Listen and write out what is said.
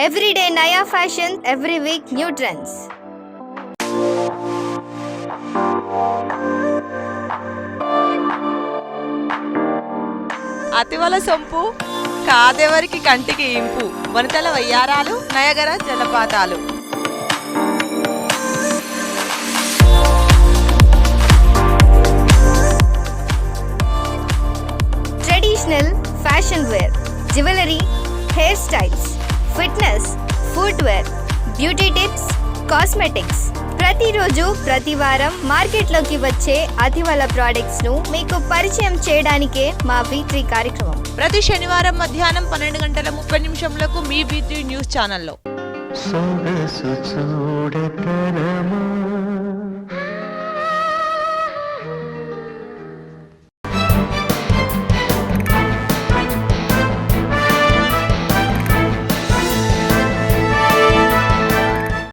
Every day Naya fashion, every week new trends. అతివల సొంపు కాదెవరికి కంటికి ఇంపు వనితల వయ్యారాలు Niagara జలపాతాలు. Traditional fashion wear, jewelry, hairstyles, fitness, footwear, beauty tips, cosmetics. ప్రతిరోజు ప్రతి వారం మార్కెట్లోకి వచ్చే అతివల ప్రోడక్ట్స్ ను మీకు పరిచయం చేయడానికే మా V3 కార్యక్రమం. ప్రతి శనివారం మధ్యాహ్నం 12:30 మీ V3 న్యూస్ ఛానల్లో.